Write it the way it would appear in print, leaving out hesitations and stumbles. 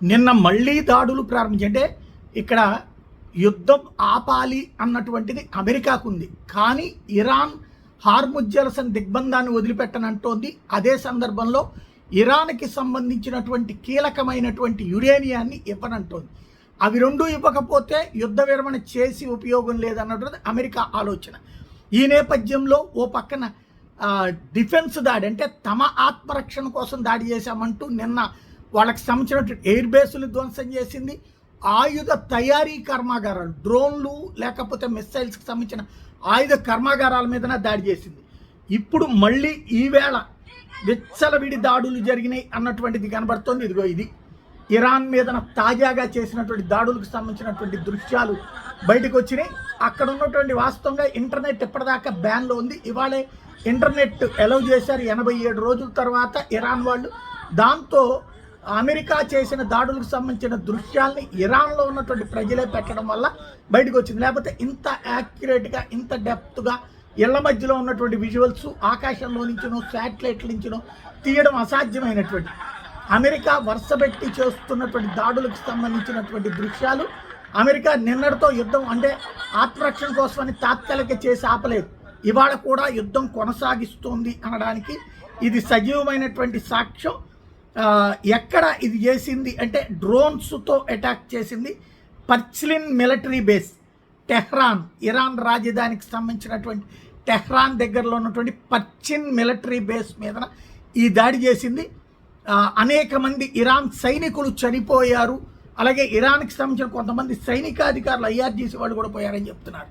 నిన్న మళ్ళీ దాడులు ప్రారంభించి అంటే ఇక్కడ యుద్ధం ఆపాలి అన్నటువంటిది అమెరికాకు ఉంది. కానీ ఇరాన్ హార్ముజ్ జలసంధి దిగ్బంధాన్ని వదిలిపెట్టనంటోంది. అదే సందర్భంలో ఇరాన్కి సంబంధించినటువంటి కీలకమైనటువంటి యురేనియాన్ని ఇవ్వనంటోంది. అవి రెండూ ఇవ్వకపోతే యుద్ధ విరమణ చేసి ఉపయోగం లేదన్నటువంటిది అమెరికా ఆలోచన. ఈ నేపథ్యంలో ఓ పక్కన డిఫెన్స్ దాడి అంటే తమ ఆత్మరక్షణ కోసం దాడి చేశామంటూ నిన్న వాళ్ళకి సంబంధించినటువంటి ఎయిర్ బేసులు ధ్వంసం చేసింది. ఆయుధ తయారీ కర్మాగారాలు, డ్రోన్లు లేకపోతే మిస్సైల్స్కి సంబంధించిన ఆయుధ కర్మాగారాల మీదన దాడి చేసింది. ఇప్పుడు మళ్ళీ ఈవేళ విచ్చలవిడి దాడులు జరిగినాయి అన్నటువంటిది కనబడుతోంది. ఇదిగో ఇది ఇరాన్ మీదన తాజాగా చేసినటువంటి దాడులకు సంబంధించినటువంటి దృశ్యాలు బయటకు వచ్చినాయి. అక్కడ ఉన్నటువంటి వాస్తవంగా ఇంటర్నెట్ ఇప్పటిదాకా బ్యాన్లో ఉంది. ఇవాళే ఇంటర్నెట్ అలౌ చేశారు 87 రోజుల తర్వాత ఇరాన్ వాళ్ళు. దాంతో అమెరికా చేసిన దాడులకు సంబంధించిన దృశ్యాల్ని ఇరాన్లో ఉన్నటువంటి ప్రజలే పెట్టడం వల్ల బయటకు వచ్చింది. లేకపోతే ఇంత యాక్యురేట్గా ఇంత డెప్త్గా ఇళ్ల మధ్యలో ఉన్నటువంటి విజువల్స్ ఆకాశంలో నుంచినో శాటిలైట్ల నుంచినో తీయడం అసాధ్యమైనటువంటి అమెరికా వరుసపెట్టి చేస్తున్నటువంటి దాడులకు సంబంధించినటువంటి దృశ్యాలు అమెరికా నిన్నటితో యుద్ధం అంటే ఆత్మరక్షణ కోసమని తాత్కాలిక చేసి ఆపలేదు. ఇవాళ కూడా యుద్ధం కొనసాగిస్తోంది అనడానికి ఇది సజీవమైనటువంటి సాక్ష్యం. ఎక్కడ ఇది చేసింది అంటే డ్రోన్స్తో అటాక్ చేసింది. పర్చిలిన్ మిలిటరీ బేస్ టెహ్రాన్, ఇరాన్ రాజధానికి సంబంధించినటువంటి టెహ్రాన్ దగ్గరలో ఉన్నటువంటి పర్చిన్ మిలిటరీ బేస్ మీద ఈ దాడి చేసింది. అనేక మంది ఇరాన్ సైనికులు చనిపోయారు. అలాగే ఇరాన్కి సంబంధించిన కొంతమంది సైనికాధికారులు IRGC వాళ్ళు కూడా పోయారని చెప్తున్నారు.